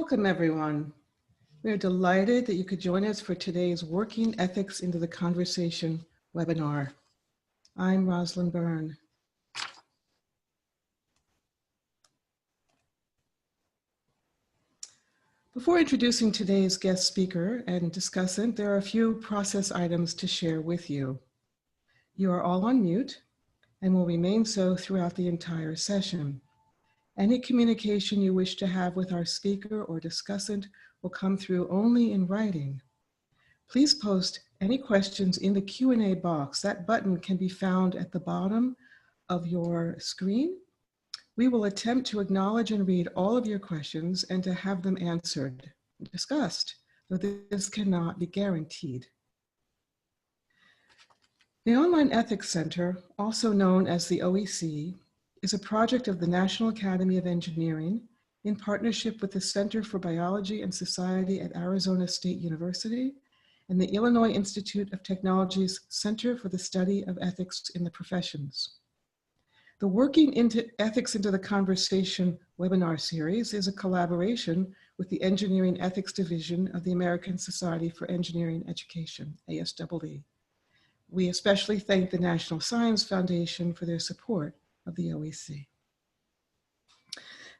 Welcome, everyone. We are delighted that you could join us for today's Working Ethics into the Conversation webinar. I'm Rosalind Byrne. Before introducing today's guest speaker and discussant, there are a few process items to share with you. You are all on mute and will remain so throughout the entire session. Any communication you wish to have with our speaker or discussant will come through only in writing. Please post any questions in the Q&A box. That button can be found at the bottom of your screen. We will attempt to acknowledge and read all of your questions and to have them answered and discussed, though this cannot be guaranteed. The Online Ethics Center, also known as the OEC, is a project of the National Academy of Engineering in partnership with the Center for Biology and Society at Arizona State University and the Illinois Institute of Technology's Center for the Study of Ethics in the Professions. The Working Ethics into the Conversation webinar series is a collaboration with the Engineering Ethics Division of the American Society for Engineering Education, ASEE. We especially thank the National Science Foundation for their support of the OEC.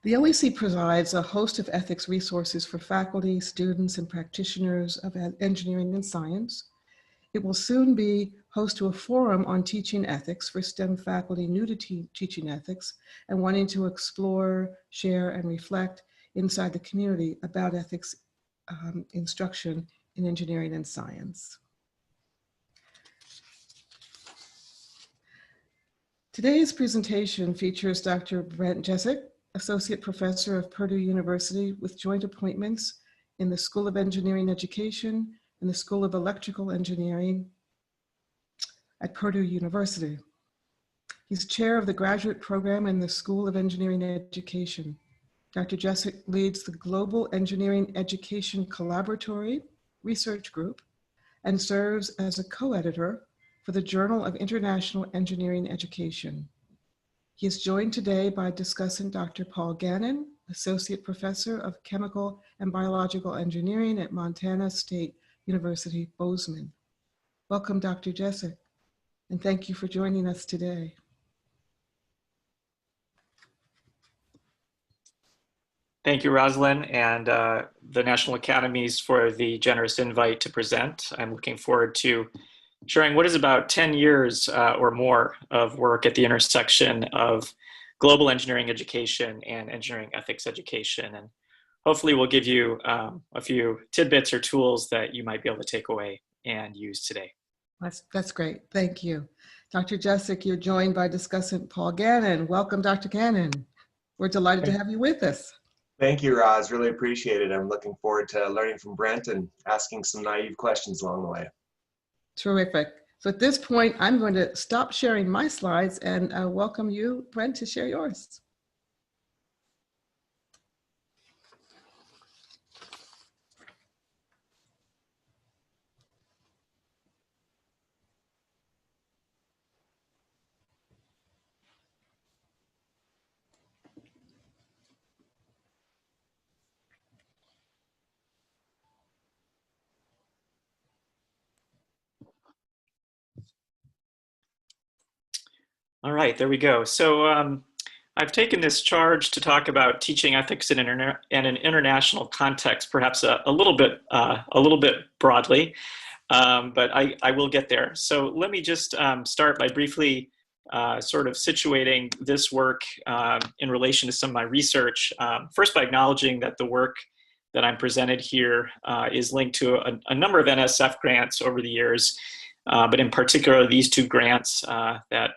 The OEC provides a host of ethics resources for faculty, students, and practitioners of engineering and science. It will soon be host to a forum on teaching ethics for STEM faculty new to teaching ethics and wanting to explore, share, and reflect inside the community about ethics instruction in engineering and science. Today's presentation features Dr. Brent Jessic, Associate Professor of Purdue University with joint appointments in the School of Engineering Education and the School of Electrical Engineering at Purdue University. He's chair of the graduate program in the School of Engineering Education. Dr. Jessic leads the Global Engineering Education Collaboratory Research Group and serves as a co-editor for the Journal of International Engineering Education. He is joined today by discussant Dr. Paul Gannon, Associate Professor of Chemical and Biological Engineering at Montana State University, Bozeman. Welcome, Dr. Jessic, and thank you for joining us today. Thank you, Rosalind, and the National Academies for the generous invite to present. I'm looking forward to sharing what is about 10 years or more of work at the intersection of global engineering education and engineering ethics education. And hopefully we'll give you a few tidbits or tools that you might be able to take away and use today. That's great. Thank you. Dr. Jessic, you're joined by discussant Paul Gannon. Welcome, Dr. Gannon. We're delighted to have you with us. Thank you, Roz. Really appreciate it. I'm looking forward to learning from Brent and asking some naive questions along the way. Terrific. So at this point, I'm going to stop sharing my slides and welcome you, Brent, to share yours. All right, there we go. So I've taken this charge to talk about teaching ethics in an international context, perhaps a little bit broadly, but I will get there. So let me just start by briefly sort of situating this work in relation to some of my research. First, by acknowledging that the work that I'm presented here is linked to a number of NSF grants over the years, but in particular these two grants that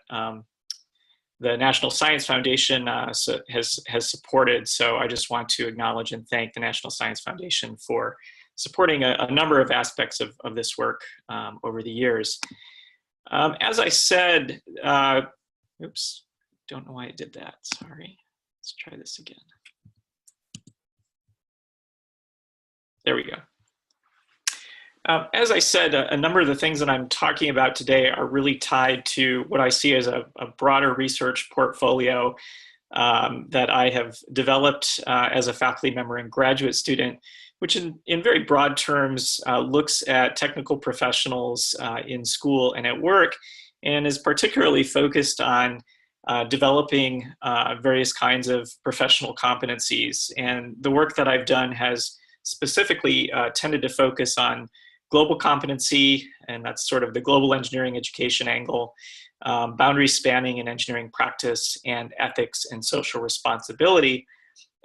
the National Science Foundation has supported. So I just want to acknowledge and thank the National Science Foundation for supporting a number of aspects of this work over the years. As I said, oops, don't know why I did that, sorry. Let's try this again. There we go. As I said, a number of the things that I'm talking about today are really tied to what I see as a broader research portfolio that I have developed as a faculty member and graduate student, which in very broad terms looks at technical professionals in school and at work, and is particularly focused on developing various kinds of professional competencies. And the work that I've done has specifically tended to focus on global competency, and that's sort of the global engineering education angle, boundary spanning in engineering practice, and ethics and social responsibility.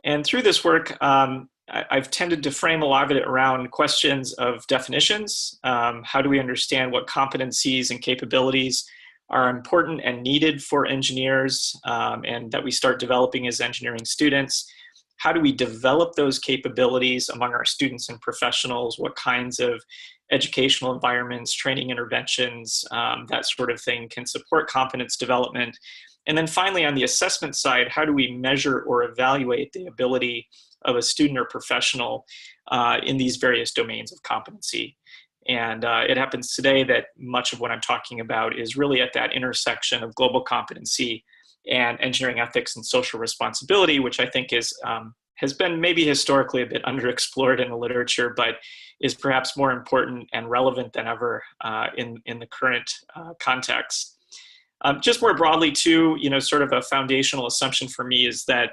And through this work, I've tended to frame a lot of it around questions of definitions. How do we understand what competencies and capabilities are important and needed for engineers, and that we start developing as engineering students? How do we develop those capabilities among our students and professionals? What kinds of educational environments, training interventions, that sort of thing can support competence development? And then finally, on the assessment side, how do we measure or evaluate the ability of a student or professional in these various domains of competency? And it happens today that much of what I'm talking about is really at that intersection of global competency and engineering ethics and social responsibility, which I think has been maybe historically a bit underexplored in the literature, but is perhaps more important and relevant than ever in the current context. Just more broadly too, sort of a foundational assumption for me is that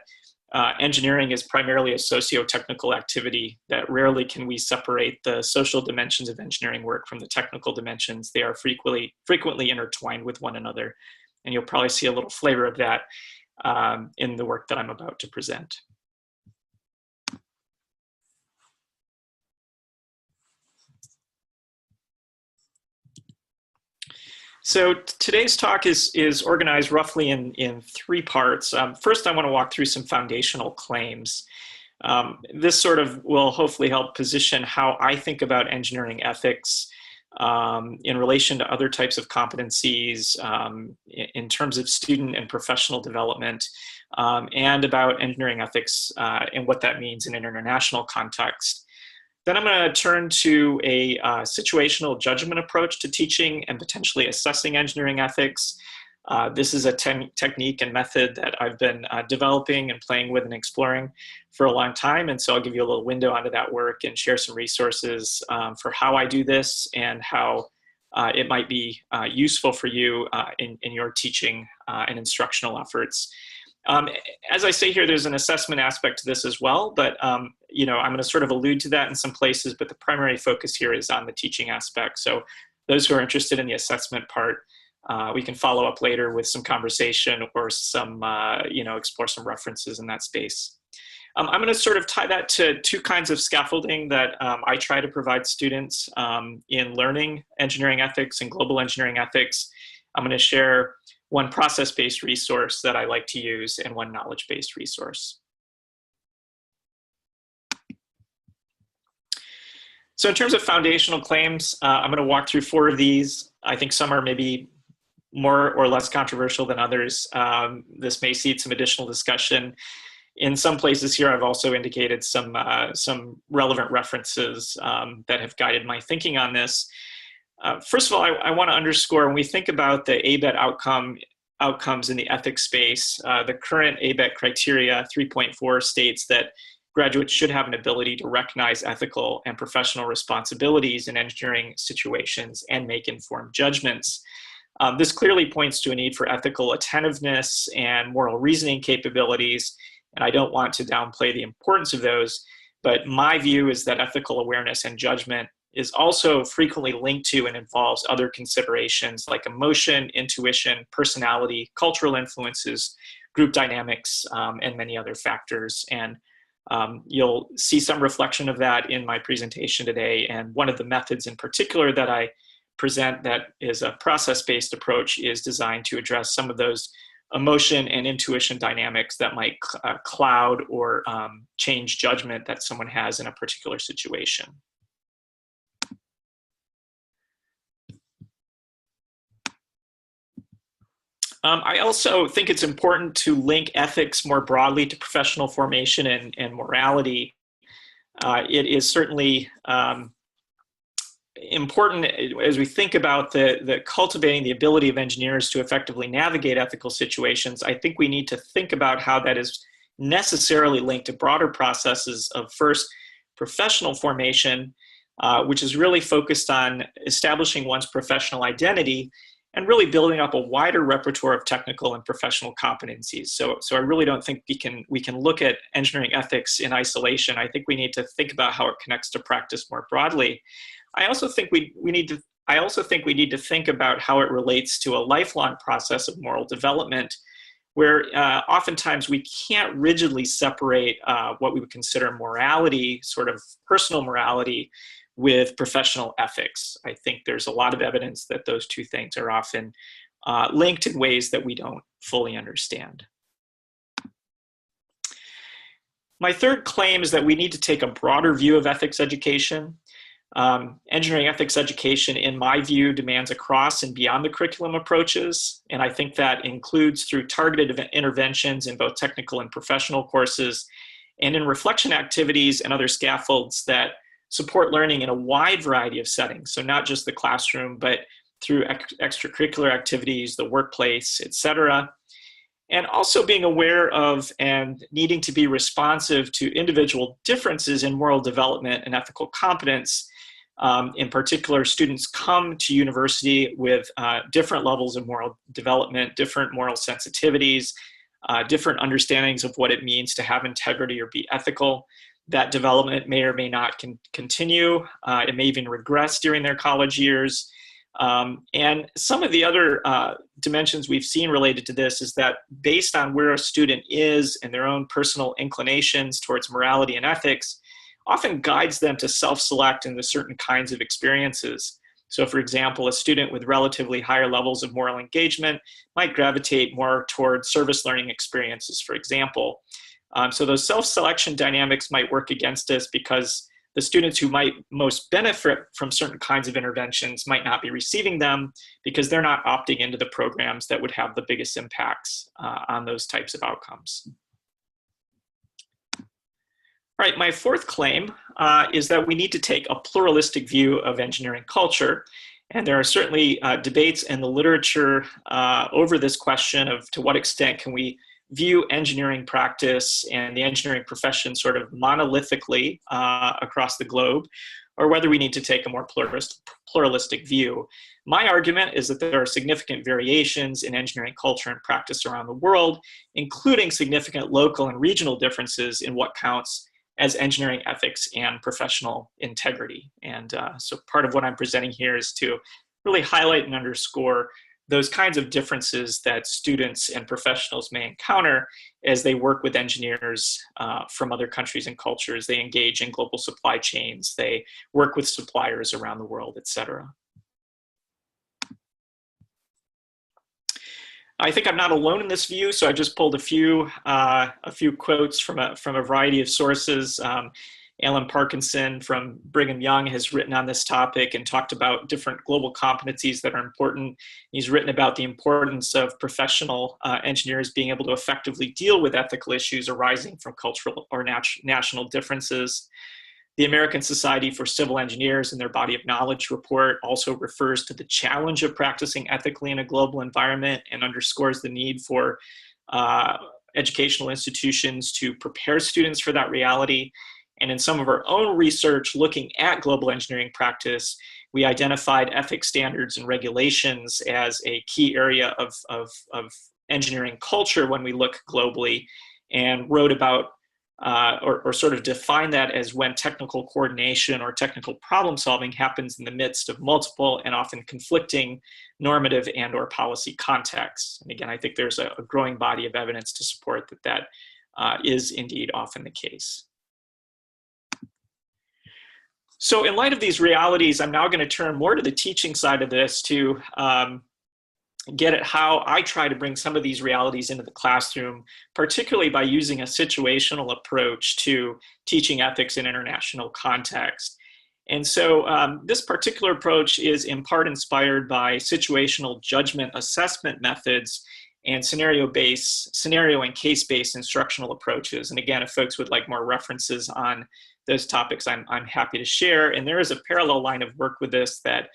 engineering is primarily a socio-technical activity, that rarely can we separate the social dimensions of engineering work from the technical dimensions. They are frequently intertwined with one another. And you'll probably see a little flavor of that in the work that I'm about to present. So today's talk is organized roughly in three parts. First, I want to walk through some foundational claims. This sort of will hopefully help position how I think about engineering ethics in relation to other types of competencies, in terms of student and professional development, and about engineering ethics and what that means in an international context. Then I'm going to turn to a situational judgment approach to teaching and potentially assessing engineering ethics. This is a technique and method that I've been developing and playing with and exploring for a long time. And so I'll give you a little window onto that work and share some resources for how I do this and how it might be useful for you in your teaching and instructional efforts. As I say here, there's an assessment aspect to this as well, but I'm going to sort of allude to that in some places, but the primary focus here is on the teaching aspect. So those who are interested in the assessment part, we can follow up later with some conversation or some, explore some references in that space. I'm going to sort of tie that to two kinds of scaffolding that I try to provide students in learning engineering ethics and global engineering ethics. I'm going to share one process-based resource that I like to use and one knowledge-based resource. So in terms of foundational claims, I'm going to walk through four of these. I think some are maybe more or less controversial than others. This may seed some additional discussion. In some places here, I've also indicated some relevant references that have guided my thinking on this. First of all, I want to underscore when we think about the ABET outcomes in the ethics space, the current ABET criteria 3.4 states that graduates should have an ability to recognize ethical and professional responsibilities in engineering situations and make informed judgments. This clearly points to a need for ethical attentiveness and moral reasoning capabilities, and I don't want to downplay the importance of those, but my view is that ethical awareness and judgment is also frequently linked to and involves other considerations like emotion, intuition, personality, cultural influences, group dynamics, and many other factors. And you'll see some reflection of that in my presentation today. And one of the methods in particular that I present that is a process-based approach is designed to address some of those emotion and intuition dynamics that might cloud or change judgment that someone has in a particular situation. I also think it's important to link ethics more broadly to professional formation and morality. It is certainly important as we think about the cultivating the ability of engineers to effectively navigate ethical situations. I think we need to think about how that is necessarily linked to broader processes of first professional formation, which is really focused on establishing one's professional identity and really building up a wider repertoire of technical and professional competencies. So I really don't think we can look at engineering ethics in isolation. I think we need to think about how it connects to practice more broadly. I also think we need to think about how it relates to a lifelong process of moral development, where oftentimes we can't rigidly separate what we would consider morality, sort of personal morality, with professional ethics. I think there's a lot of evidence that those two things are often linked in ways that we don't fully understand. My third claim is that we need to take a broader view of ethics education. Engineering ethics education, in my view, demands across and beyond the curriculum approaches, and I think that includes through targeted interventions in both technical and professional courses, and in reflection activities and other scaffolds that support learning in a wide variety of settings. So not just the classroom, but through extracurricular activities, the workplace, etc. And also being aware of and needing to be responsive to individual differences in moral development and ethical competence. In particular, students come to university with different levels of moral development, different moral sensitivities, different understandings of what it means to have integrity or be ethical. That development may or may not continue. It may even regress during their college years. And some of the other dimensions we've seen related to this is that based on where a student is and their own personal inclinations towards morality and ethics, often guides them to self-select into certain kinds of experiences. So for example, a student with relatively higher levels of moral engagement might gravitate more toward service learning experiences, for example. So those self-selection dynamics might work against us because the students who might most benefit from certain kinds of interventions might not be receiving them because they're not opting into the programs that would have the biggest impacts on those types of outcomes. All right, my fourth claim is that we need to take a pluralistic view of engineering culture. And there are certainly debates in the literature over this question of to what extent can we view engineering practice and the engineering profession sort of monolithically across the globe, or whether we need to take a more pluralistic view. My argument is that there are significant variations in engineering culture and practice around the world, including significant local and regional differences in what counts as engineering ethics and professional integrity. And so part of what I'm presenting here is to really highlight and underscore those kinds of differences that students and professionals may encounter as they work with engineers from other countries and cultures. They engage in global supply chains, they work with suppliers around the world, etc. I think I'm not alone in this view, so I just pulled a few quotes from a variety of sources. Alan Parkinson from Brigham Young has written on this topic and talked about different global competencies that are important. He's written about the importance of professional engineers being able to effectively deal with ethical issues arising from cultural or national differences. The American Society for Civil Engineers in their Body of Knowledge report also refers to the challenge of practicing ethically in a global environment and underscores the need for educational institutions to prepare students for that reality. And in some of our own research looking at global engineering practice, we identified ethics standards and regulations as a key area of engineering culture when we look globally, and wrote about or sort of define that as when technical coordination or technical problem solving happens in the midst of multiple and often conflicting normative and or policy contexts. And again, I think there's a growing body of evidence to support that is indeed often the case. So in light of these realities, I'm now going to turn more to the teaching side of this to get at how I try to bring some of these realities into the classroom, particularly by using a situational approach to teaching ethics in international context. And so this particular approach is in part inspired by situational judgment assessment methods and scenario and case-based instructional approaches. And again, if folks would like more references on those topics, I'm happy to share. And there is a parallel line of work with this that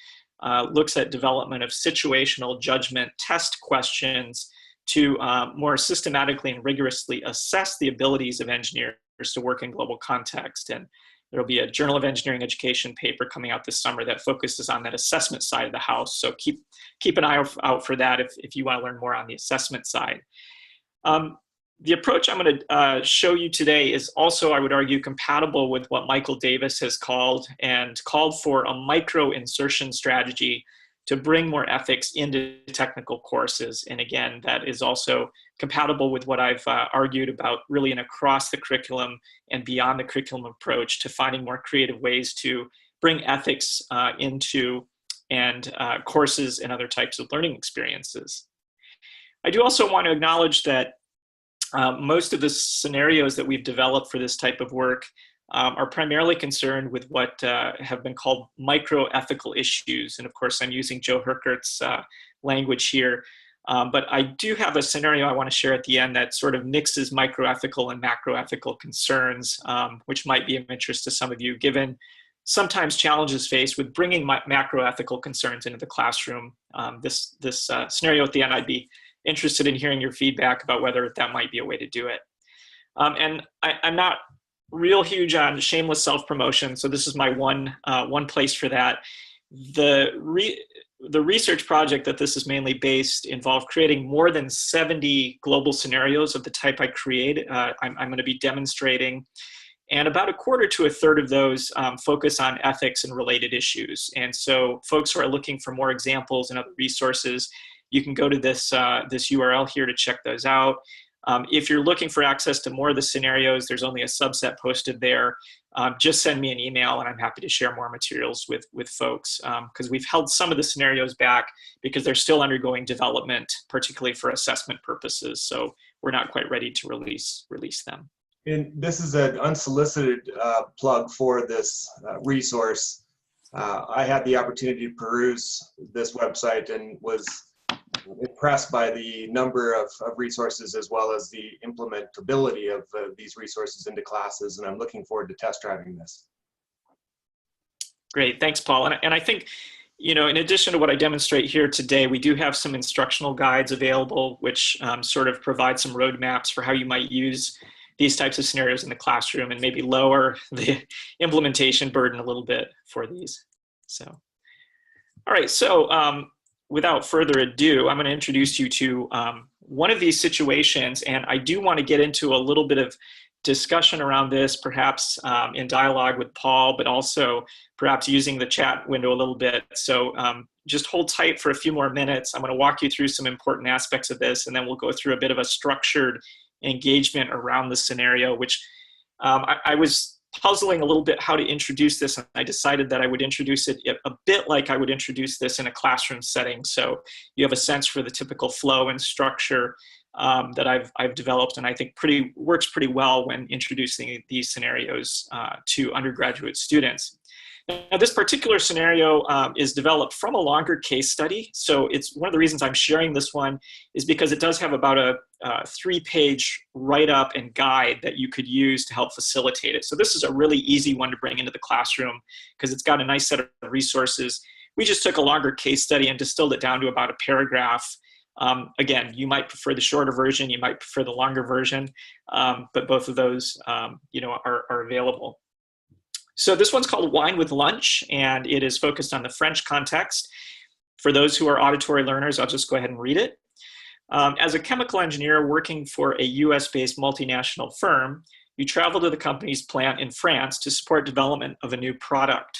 looks at development of situational judgment test questions to more systematically and rigorously assess the abilities of engineers to work in global context. And there'll be a Journal of Engineering Education paper coming out this summer that focuses on that assessment side of the house. So keep an eye out for that if you want to learn more on the assessment side. The approach I'm going to show you today is also, I would argue, compatible with what Michael Davis has called for a micro-insertion strategy to bring more ethics into technical courses. And again, that is also compatible with what I've argued about really an across the curriculum and beyond the curriculum approach to finding more creative ways to bring ethics into courses and other types of learning experiences. I do also want to acknowledge that most of the scenarios that we've developed for this type of work are primarily concerned with what have been called microethical issues. And of course, I'm using Joe Herkert's language here. But I do have a scenario I want to share at the end that sort of mixes microethical and macroethical concerns, which might be of interest to some of you, given sometimes challenges faced with bringing macroethical concerns into the classroom. This scenario at the end, I'd be interested in hearing your feedback about whether that might be a way to do it. And I'm not real huge on shameless self-promotion, so this is my one place for that. The research project that this is mainly based involved creating more than 70 global scenarios of the type I create. I'm going to be demonstrating, and about a quarter to a third of those focus on ethics and related issues. And so folks who are looking for more examples and other resources, you can go to this URL here to check those out. If you're looking for access to more of the scenarios, there's only a subset posted there. Just send me an email and I'm happy to share more materials with folks, because we've held some of the scenarios back because they're still undergoing development, particularly for assessment purposes. So we're not quite ready to release them. And this is an unsolicited plug for this resource. I had the opportunity to peruse this website and was impressed by the number of resources as well as the implementability of these resources into classes, and I'm looking forward to test driving this. Great, thanks, Paul. And I think, in addition to what I demonstrate here today, we do have some instructional guides available, which sort of provide some roadmaps for how you might use these types of scenarios in the classroom and maybe lower the implementation burden a little bit for these. So, all right, so without further ado, I'm going to introduce you to one of these situations, and I do want to get into a little bit of discussion around this, perhaps in dialogue with Paul, but also perhaps using the chat window a little bit. So just hold tight for a few more minutes. I'm going to walk you through some important aspects of this, and then we'll go through a bit of a structured engagement around the scenario, which I was puzzling a little bit how to introduce this, and I decided that I would introduce it a bit like I would introduce this in a classroom setting, so you have a sense for the typical flow and structure that I've developed, and I think works pretty well when introducing these scenarios to undergraduate students. Now, this particular scenario is developed from a longer case study. So it's one of the reasons I'm sharing this one is because it does have about a 3-page write-up and guide that you could use to help facilitate it. So this is a really easy one to bring into the classroom because it's got a nice set of resources. We just took a longer case study and distilled it down to about a paragraph. Again, you might prefer the shorter version, you might prefer the longer version, but both of those are available. So this one's called Wine with Lunch, and it is focused on the French context. For those who are auditory learners, I'll just go ahead and read it. As a chemical engineer working for a US-based multinational firm, you travel to the company's plant in France to support development of a new product.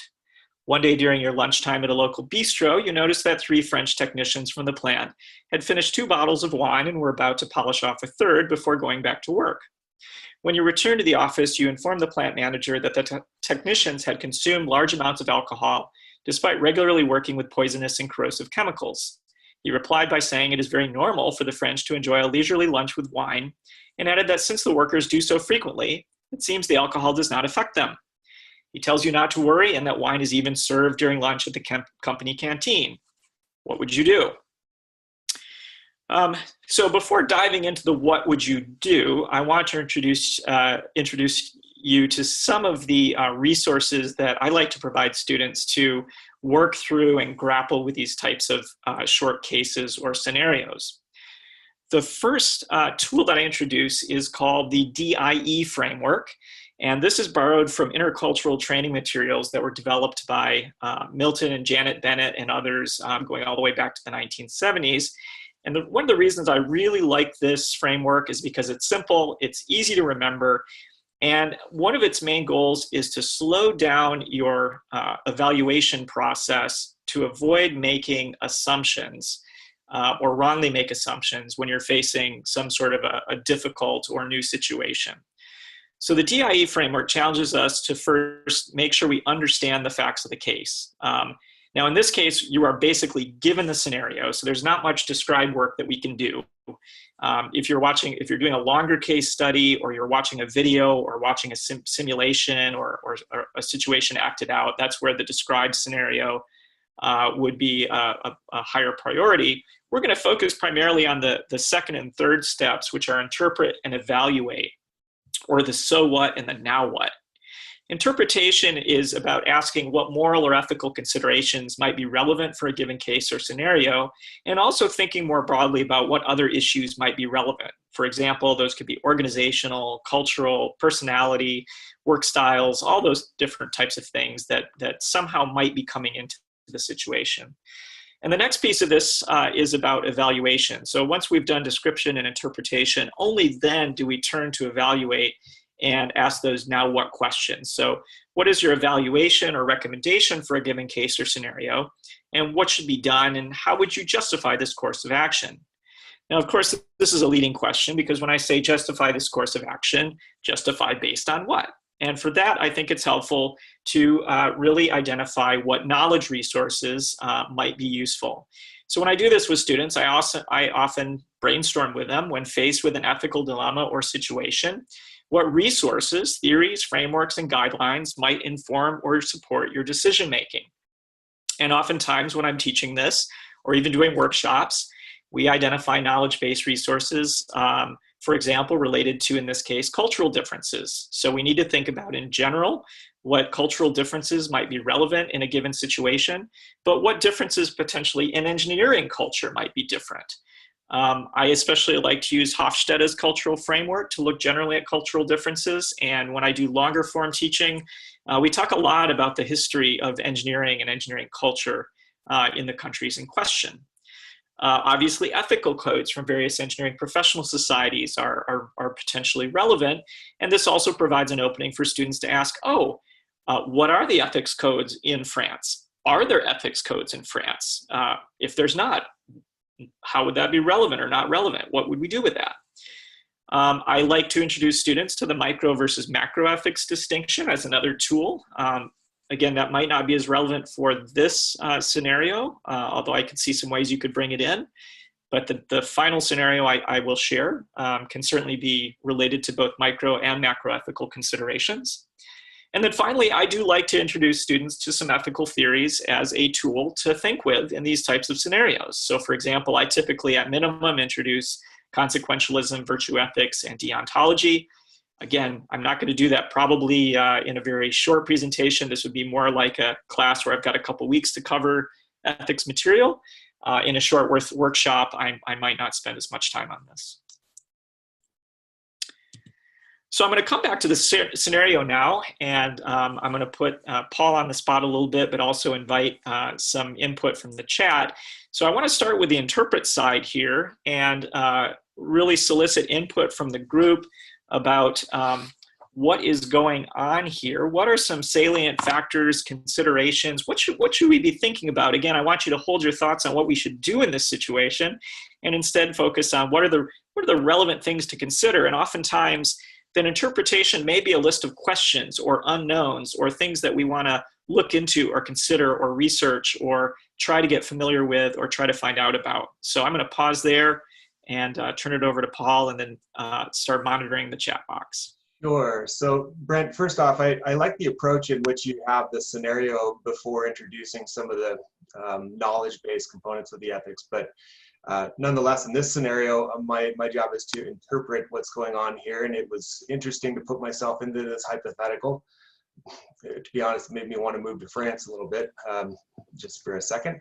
One day during your lunchtime at a local bistro, you noticed that 3 French technicians from the plant had finished 2 bottles of wine and were about to polish off a 3rd before going back to work. When you returned to the office, you informed the plant manager that the technicians had consumed large amounts of alcohol despite regularly working with poisonous and corrosive chemicals. He replied by saying it is very normal for the French to enjoy a leisurely lunch with wine, and added that since the workers do so frequently, it seems the alcohol does not affect them. He tells you not to worry and that wine is even served during lunch at the company canteen. What would you do? So before diving into the what would you do, I want to introduce you to some of the resources that I like to provide students to work through and grapple with these types of short cases or scenarios. The first tool that I introduce is called the DIE framework. And this is borrowed from intercultural training materials that were developed by Milton and Janet Bennett and others going all the way back to the 1970s. And one of the reasons I really like this framework is because it's simple, it's easy to remember, and one of its main goals is to slow down your evaluation process to avoid making assumptions or wrongly make assumptions when you're facing some sort of a difficult or new situation. So the DIE framework challenges us to first make sure we understand the facts of the case. Now, in this case, you are basically given the scenario, so there's not much described work that we can do. If you're doing a longer case study, or you're watching a video, or watching a simulation, or a situation acted out, that's where the described scenario would be a higher priority. We're going to focus primarily on the second and third steps, which are interpret and evaluate, or the so what and the now what. Interpretation is about asking what moral or ethical considerations might be relevant for a given case or scenario, and also thinking more broadly about what other issues might be relevant. For example, those could be organizational, cultural, personality, work styles, all those different types of things that somehow might be coming into the situation. And the next piece of this is about evaluation. So once we've done description and interpretation, only then do we turn to evaluate and ask those now what questions. So what is your evaluation or recommendation for a given case or scenario? And what should be done? And how would you justify this course of action? Now, of course, this is a leading question, because when I say justify this course of action, justify based on what? And for that, I think it's helpful to really identify what knowledge resources might be useful. So when I do this with students, I often brainstorm with them when faced with an ethical dilemma or situation. What resources, theories, frameworks, and guidelines might inform or support your decision making? And oftentimes when I'm teaching this, or even doing workshops, we identify knowledge-based resources, for example, related to, in this case, cultural differences. So we need to think about, in general, what cultural differences might be relevant in a given situation, but what differences potentially in engineering culture might be different. I especially like to use Hofstede's cultural framework to look generally at cultural differences. And when I do longer form teaching, we talk a lot about the history of engineering and engineering culture in the countries in question. Obviously, ethical codes from various engineering professional societies are potentially relevant. And this also provides an opening for students to ask, what are the ethics codes in France? Are there ethics codes in France? If there's not, how would that be relevant or not relevant? What would we do with that? I like to introduce students to the micro versus macro ethics distinction as another tool. Again, that might not be as relevant for this scenario, although I could see some ways you could bring it in. But the final scenario I will share can certainly be related to both micro and macro ethical considerations. And then finally, I do like to introduce students to some ethical theories as a tool to think with in these types of scenarios. So for example, I typically at minimum introduce consequentialism, virtue ethics, and deontology. Again, I'm not going to do that probably in a very short presentation. This would be more like a class where I've got a couple weeks to cover ethics material. In a short workshop, I might not spend as much time on this. So I'm going to come back to the scenario now, and I'm going to put Paul on the spot a little bit, but also invite some input from the chat. So I want to start with the interpret side here and really solicit input from the group about what is going on here. What are some salient factors, considerations? What should we be thinking about? Again, I want you to hold your thoughts on what we should do in this situation, and instead focus on what are the relevant things to consider. And oftentimes, then interpretation may be a list of questions or unknowns or things that we want to look into or consider or research or try to get familiar with or try to find out about. So I'm going to pause there and turn it over to Paul, and then start monitoring the chat box. Sure. So Brent, first off, I like the approach in which you have the scenario before introducing some of the knowledge-based components of the ethics. But Nonetheless, in this scenario, my job is to interpret what's going on here, and it was interesting to put myself into this hypothetical. To be honest, it made me want to move to France a little bit, just for a second.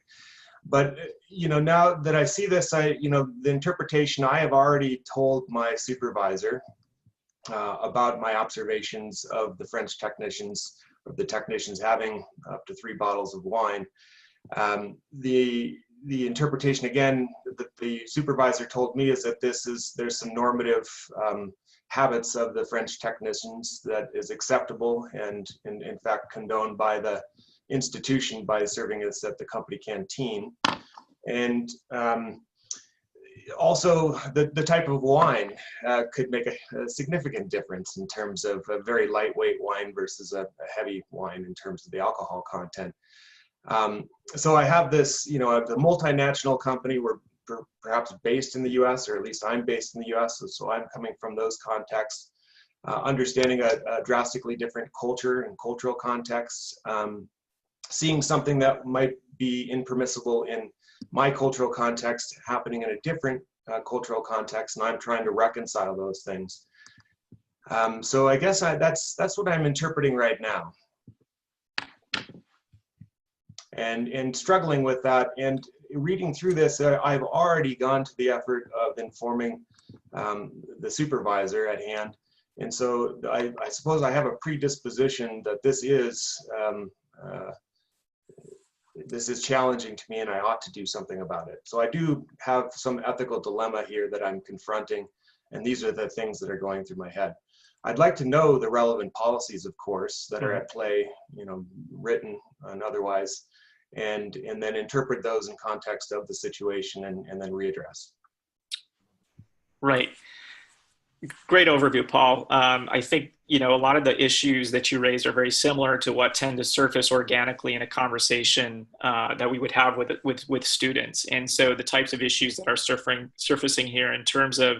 But now that I see this, the interpretation, I have already told my supervisor about my observations of the French technicians, of the technicians having up to 3 bottles of wine. The interpretation, again, that the supervisor told me is that there's some normative habits of the French technicians that is acceptable and in fact condoned by the institution by serving us at the company canteen. And also the type of wine could make a significant difference in terms of a very lightweight wine versus a heavy wine in terms of the alcohol content. So I have this, the multinational company, we're perhaps based in the US, or at least I'm based in the US, so I'm coming from those contexts, understanding a drastically different culture and cultural contexts, seeing something that might be impermissible in my cultural context happening in a different cultural context, and I'm trying to reconcile those things. So I guess that's what I'm interpreting right now. And struggling with that, and reading through this, I've already gone to the effort of informing the supervisor at hand. And so I suppose I have a predisposition that this is challenging to me and I ought to do something about it. So I do have some ethical dilemma here that I'm confronting, and these are the things that are going through my head. I'd like to know the relevant policies, of course, that are at play, written and otherwise, and then interpret those in context of the situation and then readdress. Right. Great overview, Paul. I think, a lot of the issues that you raised are very similar to what tend to surface organically in a conversation that we would have with students. And so the types of issues that are surfacing here in terms of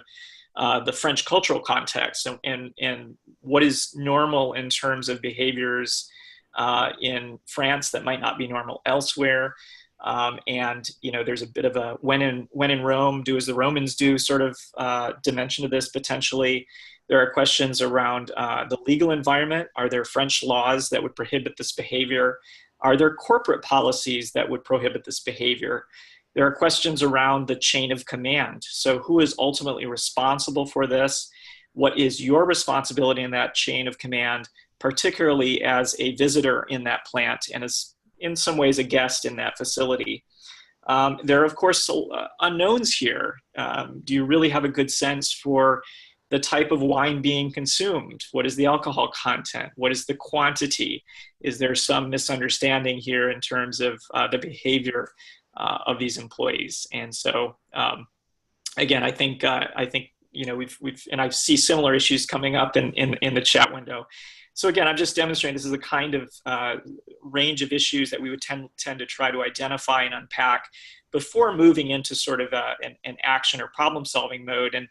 the French cultural context and what is normal in terms of behaviors in France that might not be normal elsewhere. And there's a bit of a when in Rome, do as the Romans do sort of dimension to this potentially. There are questions around the legal environment. Are there French laws that would prohibit this behavior? Are there corporate policies that would prohibit this behavior? There are questions around the chain of command. So who is ultimately responsible for this? What is your responsibility in that chain of command, particularly as a visitor in that plant and as in some ways a guest in that facility? There are, of course, unknowns here. Do you really have a good sense for the type of wine being consumed? What is the alcohol content? What is the quantity? Is there some misunderstanding here in terms of the behavior of these employees? And so, again, I think and I see similar issues coming up in the chat window. So again, I'm just demonstrating this is a kind of range of issues that we would tend to try to identify and unpack before moving into sort of an action or problem-solving mode. And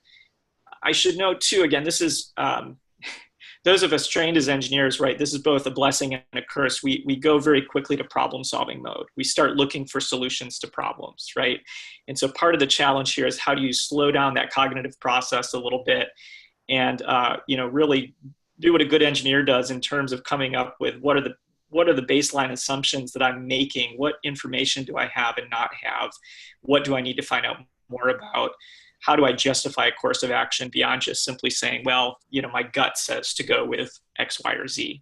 I should note too, again, this is, those of us trained as engineers, right, this is both a blessing and a curse. We go very quickly to problem-solving mode. We start looking for solutions to problems, right? And so part of the challenge here is how do you slow down that cognitive process a little bit and, really do what a good engineer does in terms of coming up with what are the baseline assumptions that I'm making? What information do I have and not have? What do I need to find out more about? How do I justify a course of action beyond just simply saying, well, my gut says to go with X, Y, or Z?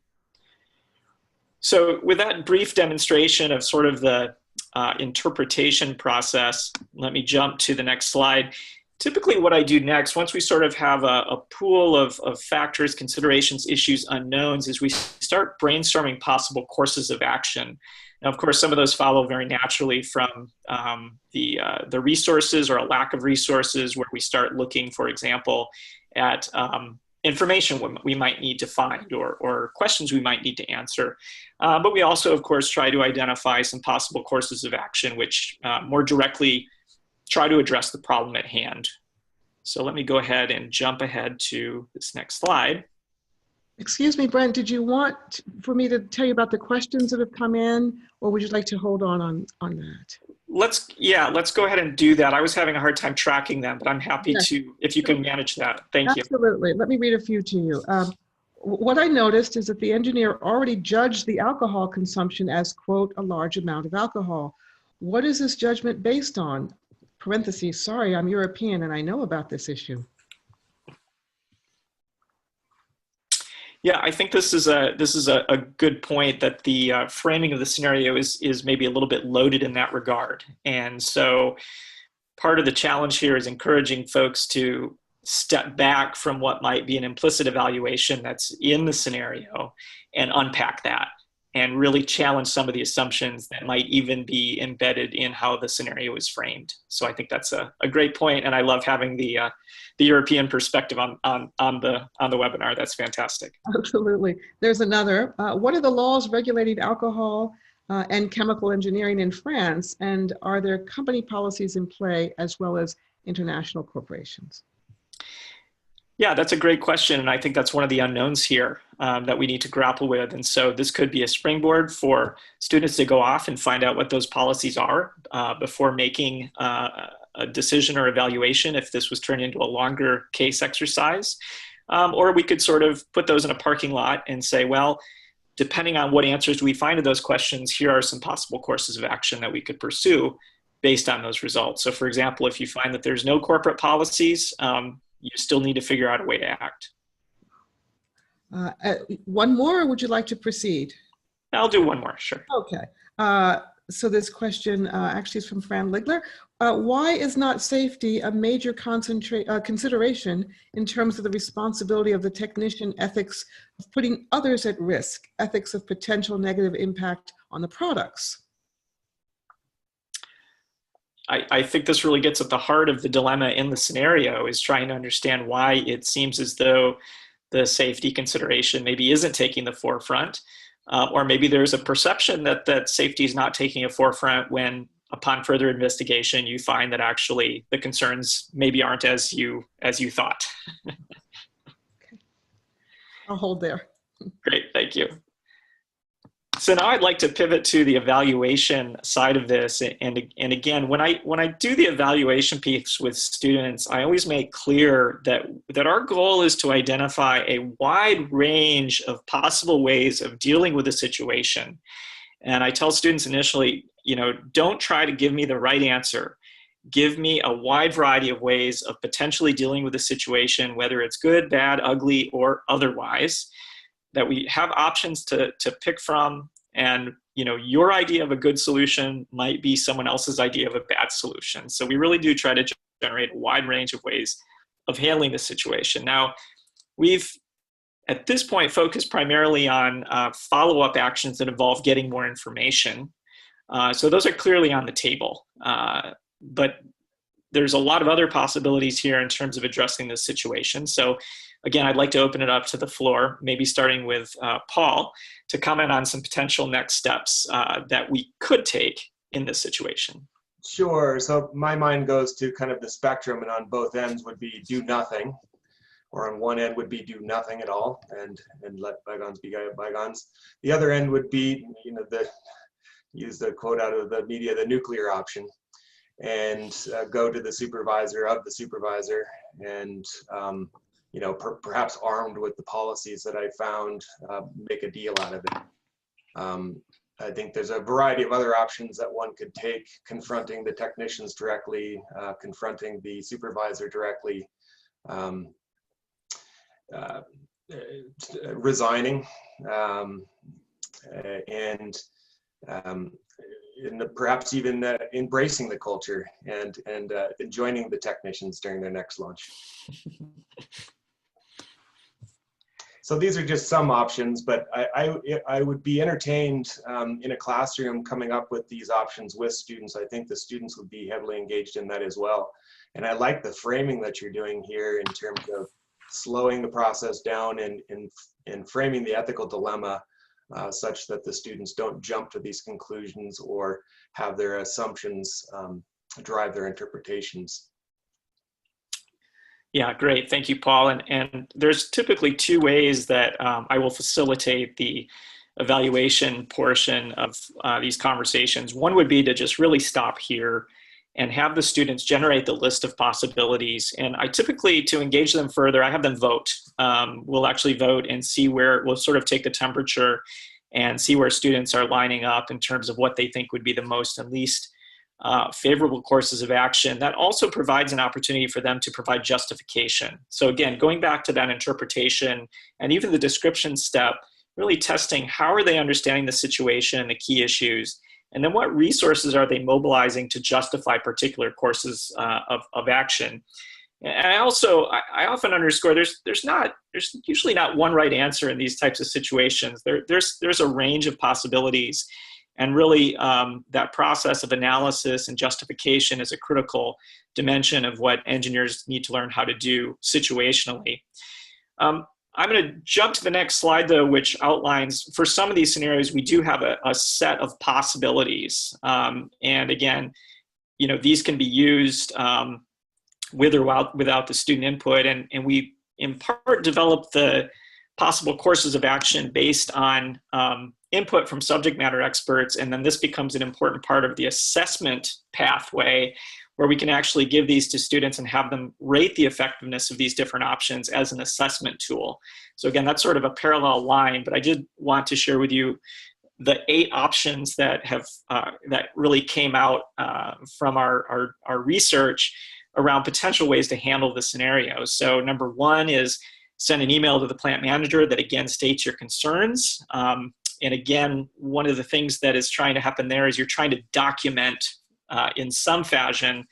So with that brief demonstration of sort of the interpretation process, let me jump to the next slide. Typically what I do next, once we sort of have a pool of factors, considerations, issues, unknowns, is we start brainstorming possible courses of action. Now, of course, some of those follow very naturally from the resources or a lack of resources, where we start looking, for example, at information we might need to find or questions we might need to answer. But we also, of course, try to identify some possible courses of action which more directly try to address the problem at hand. So let me go ahead and jump ahead to this next slide. Excuse me, Brent, did you want for me to tell you about the questions that have come in, or would you like to hold on that? Let's go ahead and do that. I was having a hard time tracking them, but I'm happy Yes, to, if you can manage that. Thank you. absolutely. Let me read a few to you. What I noticed is that the engineer already judged the alcohol consumption as, quote, a large amount of alcohol. What is this judgment based on? Parentheses, sorry, I'm European and I know about this issue. Yeah, I think this is a good point, that the framing of the scenario is maybe a little bit loaded in that regard. And so part of the challenge here is encouraging folks to step back from what might be an implicit evaluation that's in the scenario and unpack that and really challenge some of the assumptions that might even be embedded in how the scenario is framed. So I think that's a great point, and I love having the European perspective on the webinar. That's fantastic. Absolutely. There's another. What are the laws regulating alcohol and chemical engineering in France, and are there company policies in play as well as international corporations? Yeah, that's a great question, and I think that's one of the unknowns here that we need to grapple with. And so this could be a springboard for students to go off and find out what those policies are before making a decision or evaluation if this was turned into a longer case exercise. Or we could sort of put those in a parking lot and say, well, depending on what answers we find to those questions, here are some possible courses of action that we could pursue based on those results. So for example, if you find that there's no corporate policies, you still need to figure out a way to act. One more, or would you like to proceed? I'll do one more, sure. Okay. So this question actually is from Fran Ligler. Why is not safety a major consideration in terms of the responsibility of the technician, ethics of putting others at risk, ethics of potential negative impact on the products? I think this really gets at the heart of the dilemma in the scenario, is trying to understand why it seems as though the safety consideration maybe isn't taking the forefront, or maybe there's a perception that safety is not taking a forefront when, upon further investigation, you find that actually the concerns maybe aren't as you thought. Okay. I'll hold there. Great, thank you. So now I'd like to pivot to the evaluation side of this. And again, when I do the evaluation piece with students, I always make clear that our goal is to identify a wide range of possible ways of dealing with a situation. And I tell students initially, don't try to give me the right answer. Give me a wide variety of ways of potentially dealing with a situation, whether it's good, bad, ugly, or otherwise, that we have options to pick from. And your idea of a good solution might be someone else's idea of a bad solution. So we really do try to generate a wide range of ways of handling the situation. Now, we've at this point focused primarily on follow-up actions that involve getting more information. So those are clearly on the table. But there's a lot of other possibilities here in terms of addressing this situation. So again, I'd like to open it up to the floor, maybe starting with Paul, to comment on some potential next steps that we could take in this situation. Sure. So my mind goes to kind of the spectrum, and on both ends would be do nothing, or on one end would be do nothing at all and let bygones be bygones. The other end would be, use the quote out of the media, the nuclear option, and go to the supervisor of the supervisor and perhaps armed with the policies that I found, make a deal out of it. I think there's a variety of other options that one could take: confronting the technicians directly, confronting the supervisor directly, resigning, and perhaps even embracing the culture and joining the technicians during their next lunch. So these are just some options, but I would be entertained in a classroom coming up with these options with students. I think the students would be heavily engaged in that as well. And I like the framing that you're doing here in terms of slowing the process down and framing the ethical dilemma such that the students don't jump to these conclusions or have their assumptions drive their interpretations. Yeah, great. Thank you, Paul. And there's typically two ways that I will facilitate the evaluation portion of these conversations. One would be to just really stop here and have the students generate the list of possibilities. And I typically, to engage them further, I have them vote. We'll actually vote and see where, we'll sort of take the temperature and see where students are lining up in terms of what they think would be the most and least favorable courses of action. That also provides an opportunity for them to provide justification. So again, going back to that interpretation and even the description step, really testing how are they understanding the situation and the key issues, and then what resources are they mobilizing to justify particular courses of action. And I often underscore there's usually not one right answer in these types of situations. There's a range of possibilities, and really that process of analysis and justification is a critical dimension of what engineers need to learn how to do situationally. I'm going to jump to the next slide, though, which outlines, for some of these scenarios, we do have a set of possibilities. And again, these can be used with or without the student input. And we, in part, develop the possible courses of action based on input from subject matter experts. And then this becomes an important part of the assessment pathway, where we can actually give these to students and have them rate the effectiveness of these different options as an assessment tool. So again, that's sort of a parallel line, but I did want to share with you the 8 options that have that really came out from our research around potential ways to handle the scenario. So number 1 is send an email to the plant manager that again states your concerns. And again, one of the things that is trying to happen there is you're trying to document in some fashion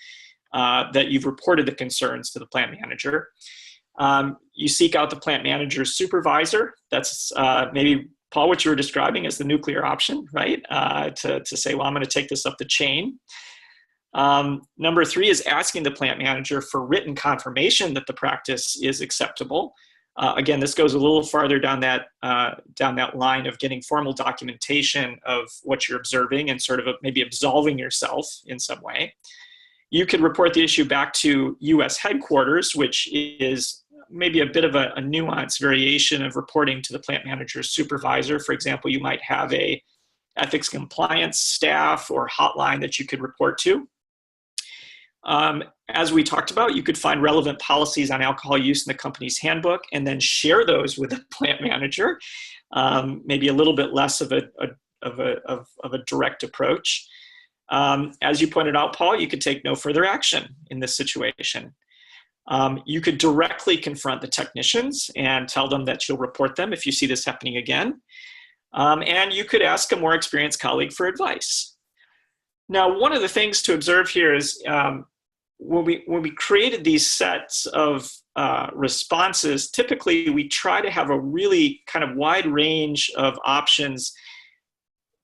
that you've reported the concerns to the plant manager. You seek out the plant manager's supervisor. That's maybe, Paul, what you were describing as the nuclear option, right? To say, well, I'm going to take this up the chain. Number 3 is asking the plant manager for written confirmation that the practice is acceptable. Again, this goes a little farther down that line of getting formal documentation of what you're observing and sort of maybe absolving yourself in some way. You could report the issue back to U.S. headquarters, which is maybe a bit of a nuanced variation of reporting to the plant manager's supervisor. For example, you might have a ethics compliance staff or hotline that you could report to. As we talked about, you could find relevant policies on alcohol use in the company's handbook and then share those with the plant manager. Maybe a little bit less of a direct approach. As you pointed out, Paul, you could take no further action in this situation. You could directly confront the technicians and tell them that you'll report them if you see this happening again. And you could ask a more experienced colleague for advice. Now, one of the things to observe here is when we created these sets of responses, typically we try to have a really kind of wide range of options,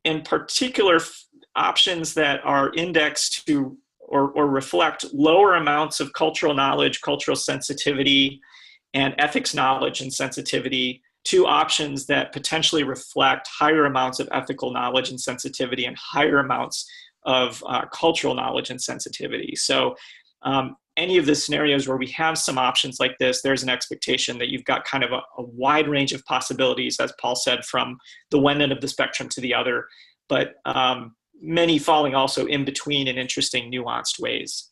in particular options that are indexed to or reflect lower amounts of cultural knowledge, cultural sensitivity, and ethics knowledge and sensitivity, to options that potentially reflect higher amounts of ethical knowledge and sensitivity and higher amounts of cultural knowledge and sensitivity. So any of the scenarios where we have some options like this, there's an expectation that you've got kind of a wide range of possibilities, as Paul said, from the one end of the spectrum to the other, but many falling also in between in interesting, nuanced ways.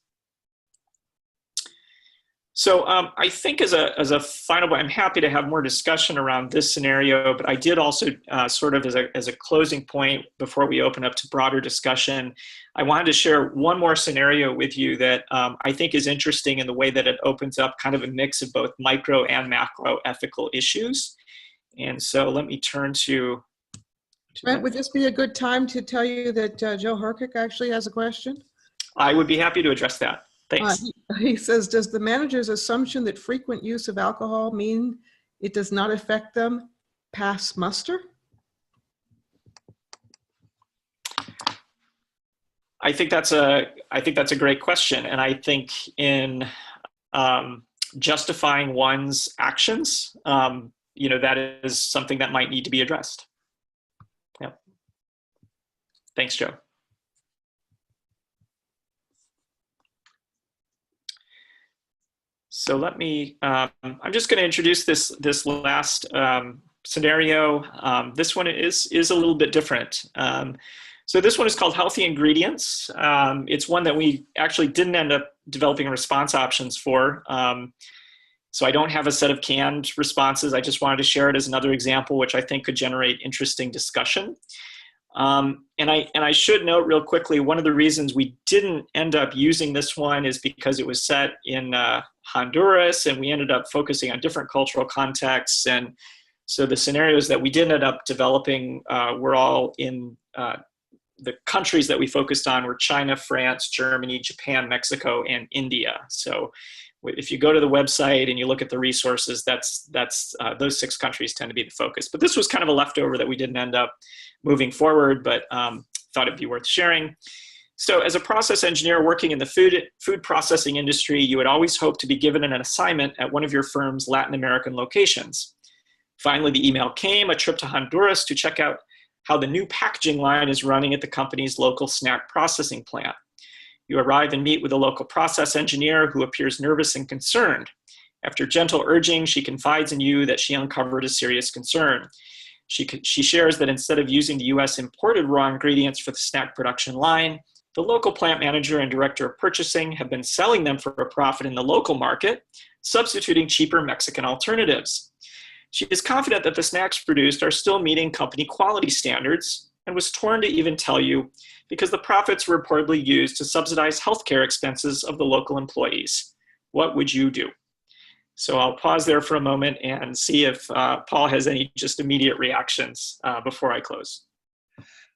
So I think as a final, I'm happy to have more discussion around this scenario, but I did also sort of as a closing point before we open up to broader discussion, I wanted to share one more scenario with you that I think is interesting in the way that it opens up kind of a mix of both micro and macro ethical issues. And so let me turn to Brent, would this be a good time to tell you that Joe Herkick actually has a question? I would be happy to address that. Thanks. He says, does the manager's assumption that frequent use of alcohol mean it does not affect them pass muster? I think that's a great question, and I think in justifying one's actions, that is something that might need to be addressed. Yeah. Thanks, Joe. So let me, I'm just going to introduce this last scenario. This one is a little bit different. So this one is called healthy ingredients. It's one that we actually didn't end up developing response options for. So I don't have a set of canned responses. I just wanted to share it as another example, which I think could generate interesting discussion. And I should note real quickly, one of the reasons we didn't end up using this one is because it was set in Honduras, and we ended up focusing on different cultural contexts. And so the scenarios that we did end up developing were all in the countries that we focused on were China, France, Germany, Japan, Mexico, and India. So if you go to the website and you look at the resources, those 6 countries tend to be the focus. But this was kind of a leftover that we didn't end up moving forward, but thought it'd be worth sharing. So as a process engineer working in the food processing industry, you would always hope to be given an assignment at one of your firm's Latin American locations. Finally, the email came, a trip to Honduras to check out how the new packaging line is running at the company's local snack processing plant. You arrive and meet with a local process engineer who appears nervous and concerned. After gentle urging, she confides in you that she uncovered a serious concern. She shares that instead of using the US imported raw ingredients for the snack production line, the local plant manager and director of purchasing have been selling them for a profit in the local market, substituting cheaper Mexican alternatives. She is confident that the snacks produced are still meeting company quality standards, and was torn to even tell you because the profits were reportedly used to subsidize healthcare expenses of the local employees. What would you do? So I'll pause there for a moment and see if Paul has any just immediate reactions before I close.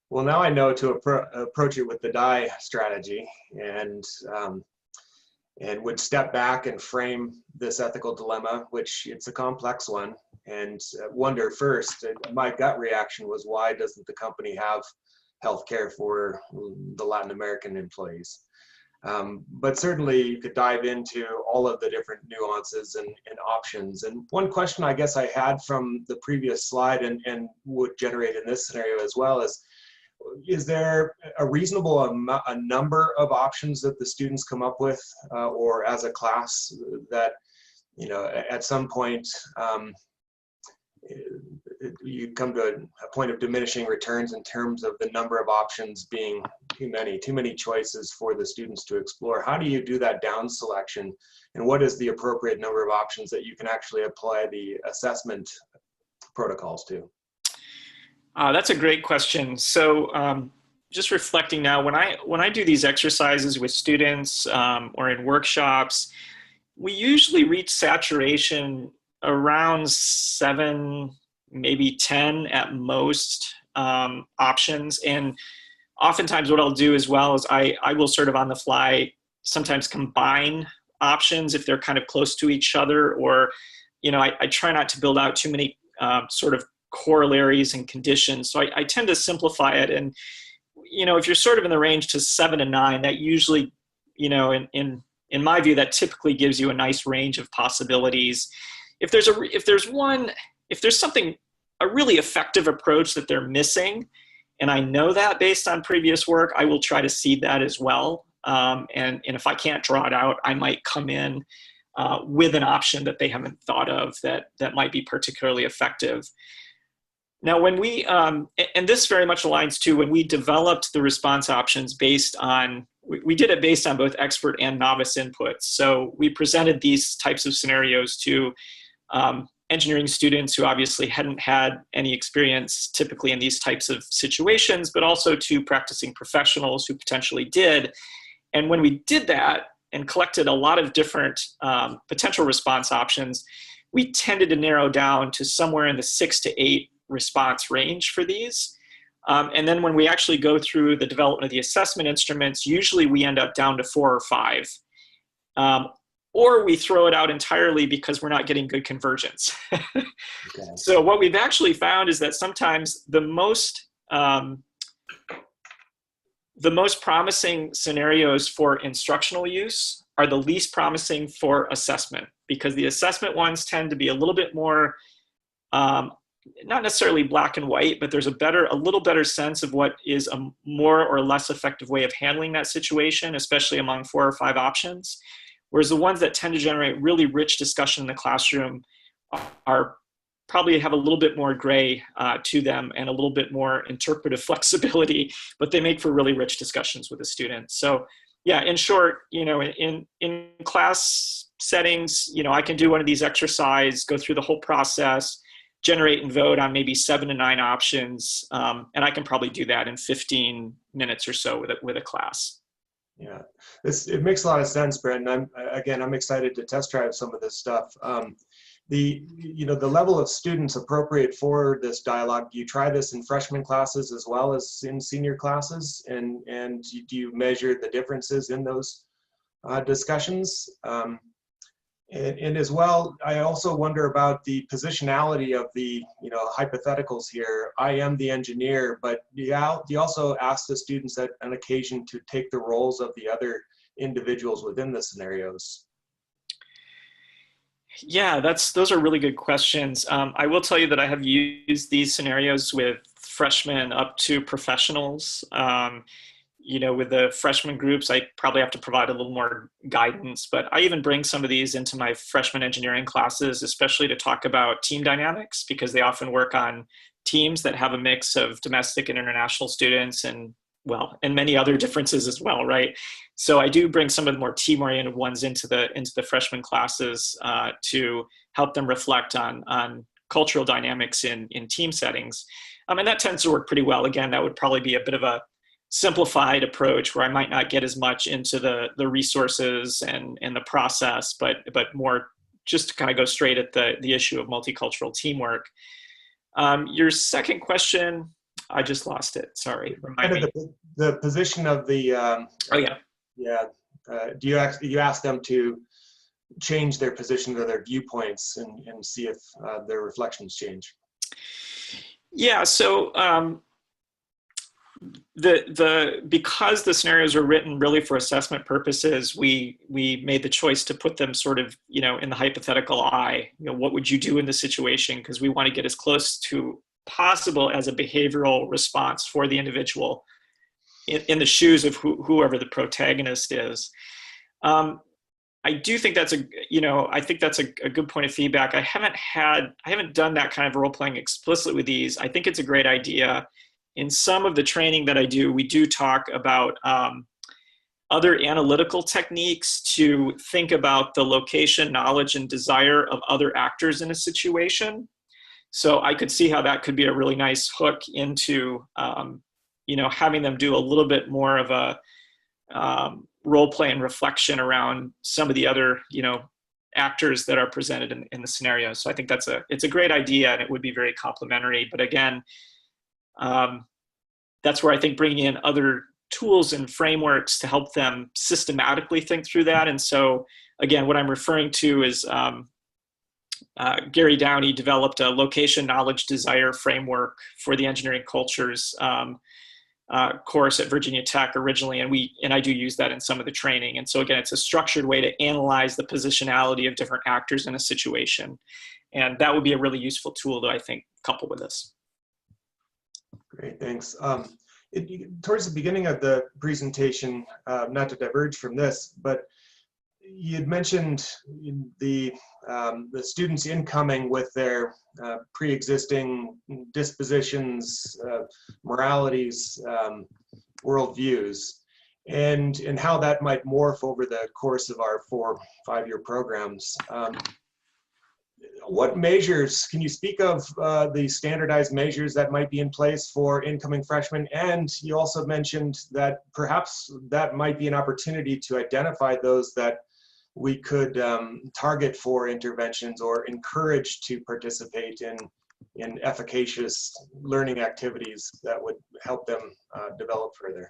Well, now I know to approach it with the die strategy, and would step back and frame this ethical dilemma, which it's a complex one, and wonder first, my gut reaction was, why doesn't the company have health care for the Latin American employees? But certainly you could dive into all of the different nuances and options. And one question I guess I had from the previous slide and would generate in this scenario as well is there a reasonable a number of options that the students come up with or as a class that, you know, at some point you come to a point of diminishing returns in terms of the number of options being too many choices for the students to explore? How do you do that down selection, and what is the appropriate number of options that you can actually apply the assessment protocols to? That's a great question. So just reflecting now, when I do these exercises with students or in workshops, we usually reach saturation around 7, maybe 10 at most options. And oftentimes what I'll do as well is I will sort of on the fly sometimes combine options if they're kind of close to each other, or, you know, I try not to build out too many sort of corollaries and conditions. So I tend to simplify it. And, you know, if you're sort of in the range to 7 to 9, that usually, you know, in my view, that typically gives you a nice range of possibilities. If there's something, a really effective approach that they're missing, and I know that based on previous work, I will try to seed that as well. And if I can't draw it out, I might come in with an option that they haven't thought of that might be particularly effective. Now, when we, and this very much aligns to when we developed the response options based on, we did it based on both expert and novice inputs. So we presented these types of scenarios to engineering students who obviously hadn't had any experience typically in these types of situations, but also to practicing professionals who potentially did. And when we did that and collected a lot of different potential response options, we tended to narrow down to somewhere in the 6 to 8 response range for these. And then when we actually go through the development of the assessment instruments, usually we end up down to 4 or 5. Or we throw it out entirely because we're not getting good convergence. Okay. So what we've actually found is that sometimes the most promising scenarios for instructional use are the least promising for assessment, because the assessment ones tend to be a little bit more, not necessarily black and white, but there's a little better sense of what is a more or less effective way of handling that situation, especially among 4 or 5 options. whereas the ones that tend to generate really rich discussion in the classroom are probably have a little bit more gray to them and a little bit more interpretive flexibility, but they make for really rich discussions with the students. So yeah, in short, in class settings, I can do one of these exercises, go through the whole process, generate and vote on maybe 7 to 9 options, and I can probably do that in 15 minutes or so with a class. Yeah, it makes a lot of sense, Brent. I'm excited to test drive some of this stuff. The level of students appropriate for this dialogue, do you try this in freshman classes as well as in senior classes? And do you measure the differences in those discussions? And as well, I also wonder about the positionality of the hypotheticals here. I am the engineer, but do you also ask the students at an occasion to take the roles of the other individuals within the scenarios? Yeah, those are really good questions. I will tell you that I have used these scenarios with freshmen up to professionals. With the freshman groups, I probably have to provide a little more guidance, but I even bring some of these into my freshman engineering classes, especially to talk about team dynamics, because they often work on teams that have a mix of domestic and international students and many other differences as well, right? So I do bring some of the more team-oriented ones into the freshman classes to help them reflect on cultural dynamics in team settings. And that tends to work pretty well. Again, that would probably be a bit of a simplified approach where I might not get as much into the resources and the process, but more just to kind of go straight at the issue of multicultural teamwork. Your second question, I just lost it. Sorry. Remind me. The position of the. Oh yeah. Yeah. Do you ask them to change their position or their viewpoints and see if their reflections change? Yeah. So because the scenarios are written really for assessment purposes, we made the choice to put them sort of in the hypothetical eye. What would you do in this situation? Because we want to get as close to possible as a behavioral response for the individual in the shoes of whoever the protagonist is. I do think that's a good point of feedback. I haven't done that kind of role playing explicitly with these. I think it's a great idea. In some of the training that I do, we do talk about other analytical techniques to think about the location, knowledge, and desire of other actors in a situation. So I could see how that could be a really nice hook into, having them do a little bit more of a role play and reflection around some of the other, actors that are presented in the scenario. So I think it's a great idea, and it would be very complementary. But again, that's where I think bringing in other tools and frameworks to help them systematically think through that. And so again, what I'm referring to is Gary Downey developed a location, knowledge, desire framework for the engineering cultures course at Virginia Tech originally, and I do use that in some of the training. And so again, it's a structured way to analyze the positionality of different actors in a situation, and that would be a really useful tool to, I think, couple with this. Great, thanks. Towards the beginning of the presentation, not to diverge from this, but you'd mentioned the students incoming with their pre-existing dispositions, moralities, worldviews, and how that might morph over the course of our 4 5-year programs. What measures, can you speak of the standardized measures that might be in place for incoming freshmen? And you also mentioned that perhaps that might be an opportunity to identify those that we could target for interventions or encourage to participate in efficacious learning activities that would help them develop further.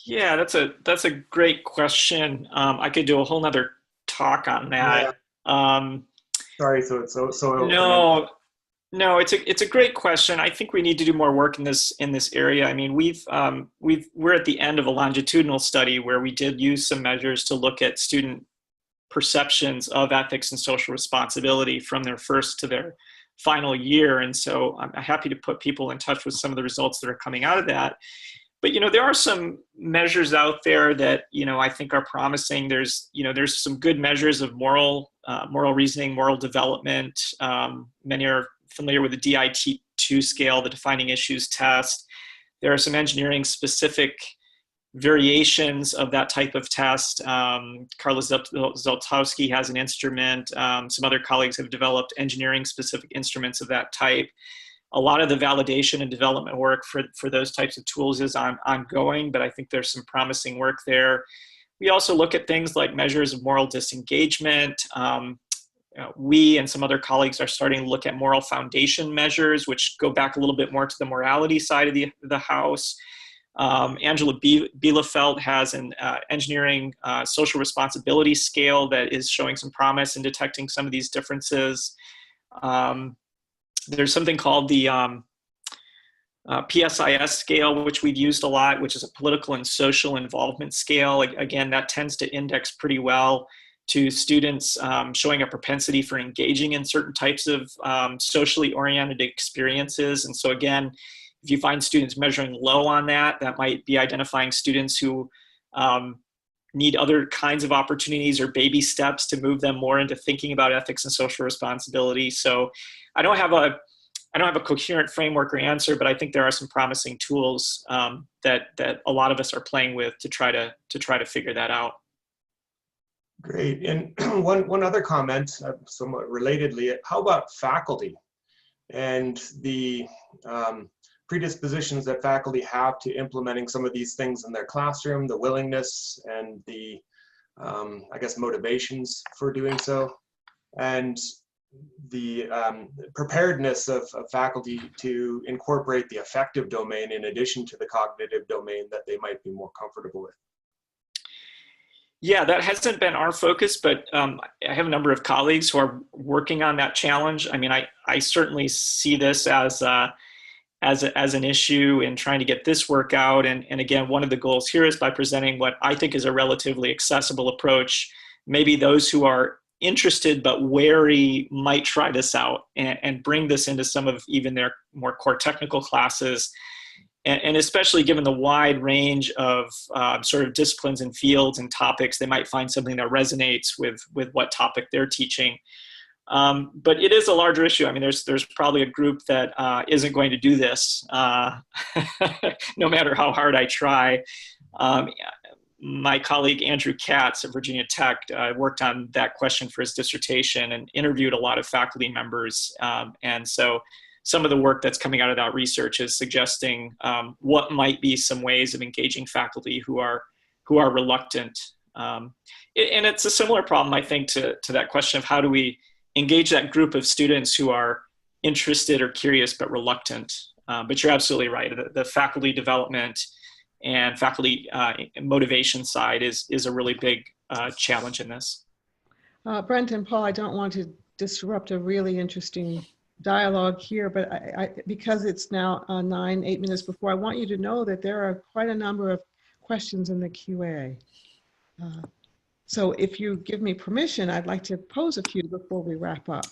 Yeah, that's a great question. I could do a whole nother talk on that. Yeah. Sorry, so No, it's a great question. I think we need to do more work in this area. I mean, we're at the end of a longitudinal study where we did use some measures to look at student perceptions of ethics and social responsibility from their first to their final year. And so I'm happy to put people in touch with some of the results that are coming out of that. But, there are some measures out there that, I think are promising. There's some good measures of moral reasoning, moral development. Many are familiar with the DIT2 scale, the defining issues test. There are some engineering specific variations of that type of test. Karla Zeltowski has an instrument. Some other colleagues have developed engineering specific instruments of that type. A lot of the validation and development work for those types of tools is ongoing, but I think there's some promising work there. We also look at things like measures of moral disengagement. We and some other colleagues are starting to look at moral foundation measures, which go back a little bit more to the morality side of the house. Angela Bielefeld has an engineering social responsibility scale that is showing some promise in detecting some of these differences. There's something called the PSIS scale, which we've used a lot, which is a political and social involvement scale. Again, that tends to index pretty well to students showing a propensity for engaging in certain types of socially oriented experiences. And so again, if you find students measuring low on that, that might be identifying students who need other kinds of opportunities or baby steps to move them more into thinking about ethics and social responsibility. So I don't have a coherent framework or answer, but I think there are some promising tools that a lot of us are playing with to try to figure that out. Great. And one other comment, somewhat relatedly, how about faculty and the predispositions that faculty have to implementing some of these things in their classroom, the willingness and the, I guess, motivations for doing so, and the preparedness of faculty to incorporate the affective domain in addition to the cognitive domain that they might be more comfortable with? Yeah, that hasn't been our focus, but I have a number of colleagues who are working on that challenge. I mean, I certainly see this as an issue in trying to get this work out. And again, one of the goals here is by presenting what I think is a relatively accessible approach. Maybe those who are interested but wary might try this out and bring this into some of even their more core technical classes. And especially given the wide range of sort of disciplines and fields and topics, they might find something that resonates with what topic they're teaching. But it is a larger issue. I mean, there's probably a group that isn't going to do this, no matter how hard I try. My colleague Andrew Katz at Virginia Tech worked on that question for his dissertation and interviewed a lot of faculty members. And so some of the work that's coming out of that research is suggesting what might be some ways of engaging faculty who are reluctant. And it's a similar problem, I think, to that question of how do we engage that group of students who are interested or curious but reluctant. But you're absolutely right. The faculty development and faculty motivation side is a really big challenge in this. Brent and Paul, I don't want to disrupt a really interesting dialogue here, but because it's now 8 minutes before, I want you to know that there are quite a number of questions in the QA. So if you give me permission, I'd like to pose a few before we wrap up.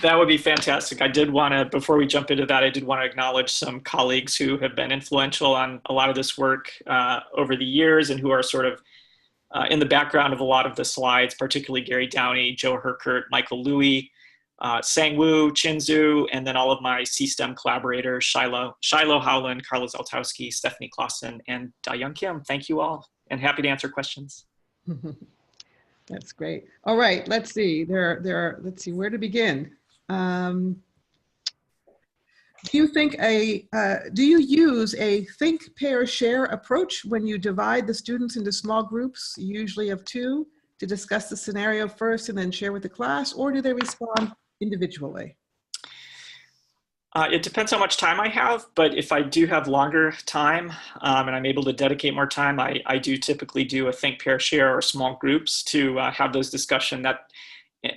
That would be fantastic. I did want to, before we jump into that, I did want to acknowledge some colleagues who have been influential on a lot of this work over the years and who are sort of in the background of a lot of the slides, particularly Gary Downey, Joe Herkert, Michael Louie, Sang Woo, Chin Zhu, and then all of my C-STEM collaborators, Shiloh Howland, Karla Zeltowski, Stephanie Clausen, and Da-Young Kim. Thank you all, and happy to answer questions. That's great. All right, let's see. Let's see where to begin. Do you use a think, pair, share approach when you divide the students into small groups, usually of 2, to discuss the scenario first and then share with the class, or do they respond individually? It depends how much time I have, but if I do have longer time and I'm able to dedicate more time, I do typically do a think, pair, share or small groups to have those discussions.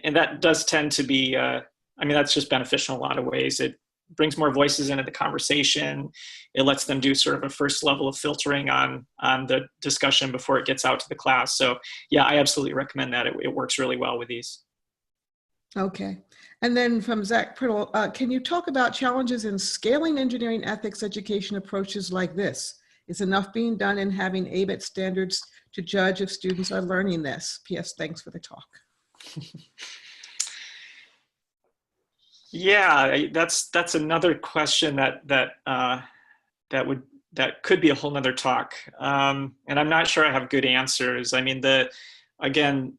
And that does tend to be, I mean, that's just beneficial in a lot of ways. It brings more voices into the conversation. It lets them do sort of a first level of filtering on the discussion before it gets out to the class. So yeah, I absolutely recommend that. It works really well with these. Okay. And then from Zach Priddle, can you talk about challenges in scaling engineering ethics education approaches like this? Is enough being done in having ABET standards to judge if students are learning this? P.S. Thanks for the talk. Yeah, that's another question that could be a whole nother talk. And I'm not sure I have good answers. I mean, again,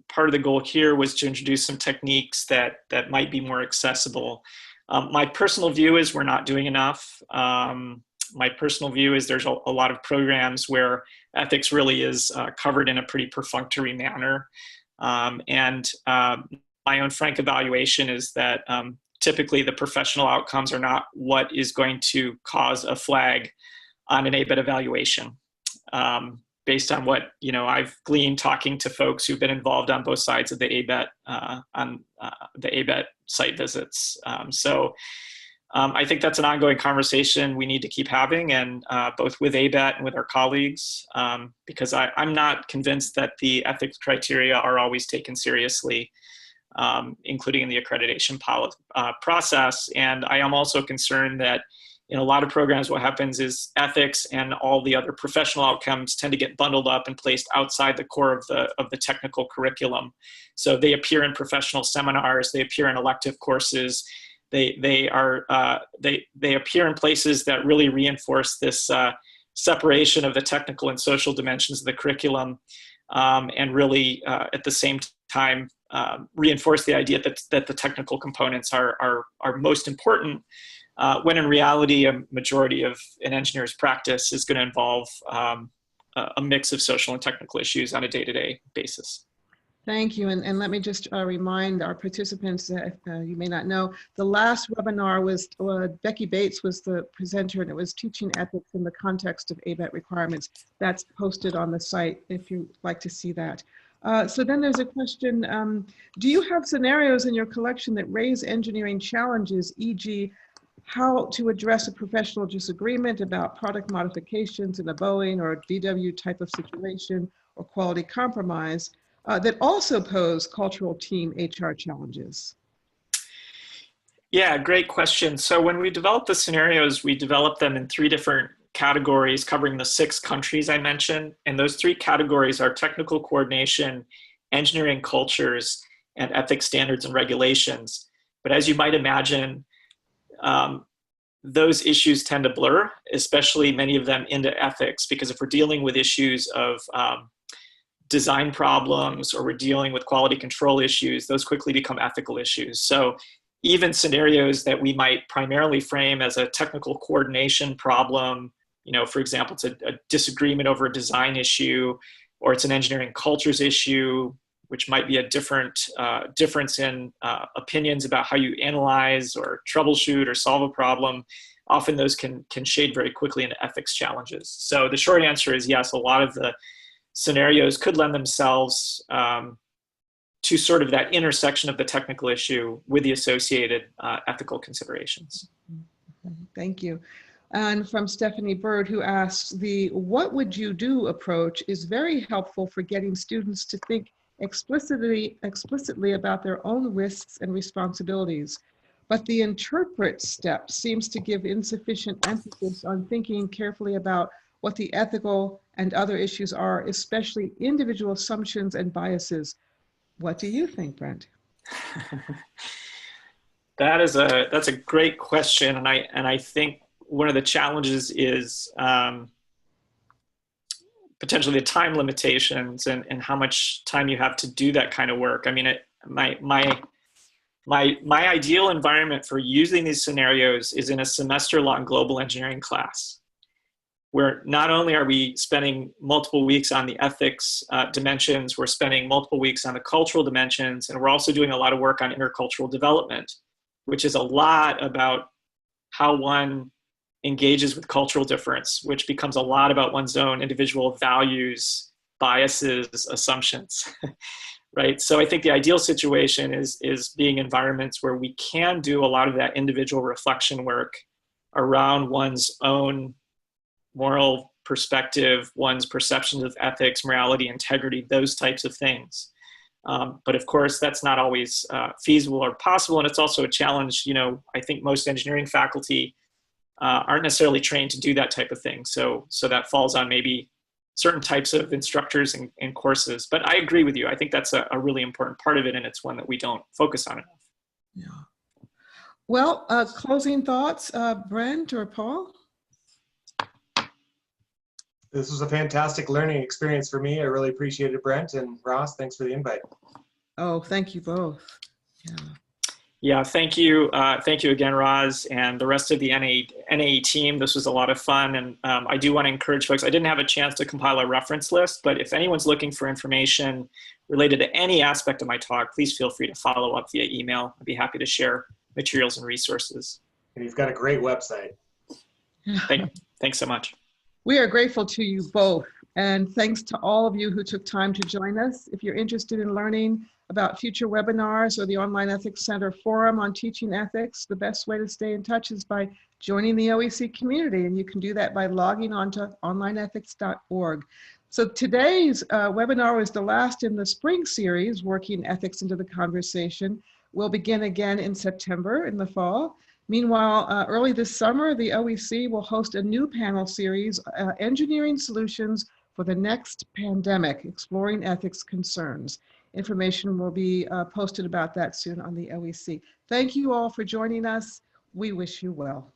part of the goal here was to introduce some techniques that might be more accessible. My personal view is we're not doing enough. My personal view is there's a lot of programs where ethics really is covered in a pretty perfunctory manner. My own frank evaluation is that typically the professional outcomes are not what is going to cause a flag on an ABET evaluation. Based on what I've gleaned talking to folks who've been involved on both sides of the ABET the ABET site visits. I think that's an ongoing conversation we need to keep having, and both with ABET and with our colleagues, because I'm not convinced that the ethics criteria are always taken seriously, including in the accreditation process. And I am also concerned that in a lot of programs, what happens is ethics and all the other professional outcomes tend to get bundled up and placed outside the core of the technical curriculum. So they appear in professional seminars, they appear in elective courses, they appear in places that really reinforce this separation of the technical and social dimensions of the curriculum, and really at the same time reinforce the idea that the technical components are most important. When in reality, a majority of an engineer's practice is going to involve a mix of social and technical issues on a day-to-day basis. Thank you. And let me just remind our participants that you may not know, the last webinar was, Becky Bates was the presenter, and it was teaching ethics in the context of ABET requirements. That's posted on the site if you'd like to see that. So then there's a question, do you have scenarios in your collection that raise engineering challenges, e.g., how to address a professional disagreement about product modifications in a Boeing or a VW type of situation or quality compromise that also pose cultural team HR challenges? Yeah, great question. So when we developed the scenarios, we developed them in 3 different categories covering the 6 countries I mentioned. And those 3 categories are technical coordination, engineering cultures, and ethics standards and regulations. But as you might imagine, those issues tend to blur, especially many of them into ethics, because if we're dealing with issues of design problems or we're dealing with quality control issues, those quickly become ethical issues. So even scenarios that we might primarily frame as a technical coordination problem, for example, it's a disagreement over a design issue, or it's an engineering cultures issue, which might be a difference in opinions about how you analyze or troubleshoot or solve a problem. Often those can shade very quickly into ethics challenges. So the short answer is yes, a lot of the scenarios could lend themselves to sort of that intersection of the technical issue with the associated ethical considerations. Thank you. And from Stephanie Bird, who asks, the "what would you do" approach is very helpful for getting students to think explicitly about their own risks and responsibilities. But the interpret step seems to give insufficient emphasis on thinking carefully about what the ethical and other issues are, especially individual assumptions and biases. What do you think, Brent? That's a great question, and I think one of the challenges is potentially the time limitations and how much time you have to do that kind of work. I mean, my ideal environment for using these scenarios is in a semester-long global engineering class, where not only are we spending multiple weeks on the ethics dimensions, we're spending multiple weeks on the cultural dimensions, and we're also doing a lot of work on intercultural development, which is a lot about how one engages with cultural difference, which becomes a lot about one's own individual values, biases, assumptions, right? So I think the ideal situation is being environments where we can do a lot of that individual reflection work around one's own moral perspective, one's perceptions of ethics, morality, integrity, those types of things. But of course, that's not always feasible or possible. And it's also a challenge. I think most engineering faculty aren't necessarily trained to do that type of thing. So that falls on maybe certain types of instructors and courses. But I agree with you. I think that's a really important part of it, and it's one that we don't focus on enough. Yeah. Well, closing thoughts, Brent or Paul? This was a fantastic learning experience for me. I really appreciate it, Brent, and Ross, thanks for the invite. Oh, thank you both. Yeah. Yeah, thank you. Thank you again, Roz, and the rest of the NAE team. This was a lot of fun, and I do want to encourage folks. I didn't have a chance to compile a reference list, but if anyone's looking for information related to any aspect of my talk, please feel free to follow up via email. I'd be happy to share materials and resources. And you've got a great website. Thanks so much. We are grateful to you both, and thanks to all of you who took time to join us. If you're interested in learning about future webinars or the Online Ethics Center Forum on teaching ethics, the best way to stay in touch is by joining the OEC community, and you can do that by logging on to onlineethics.org. So today's webinar is the last in the spring series, Working Ethics into the Conversation. We'll begin again in September in the fall. Meanwhile, early this summer, the OEC will host a new panel series, Engineering Solutions for the Next Pandemic, Exploring Ethics Concerns. Information will be posted about that soon on the OEC. Thank you all for joining us. We wish you well.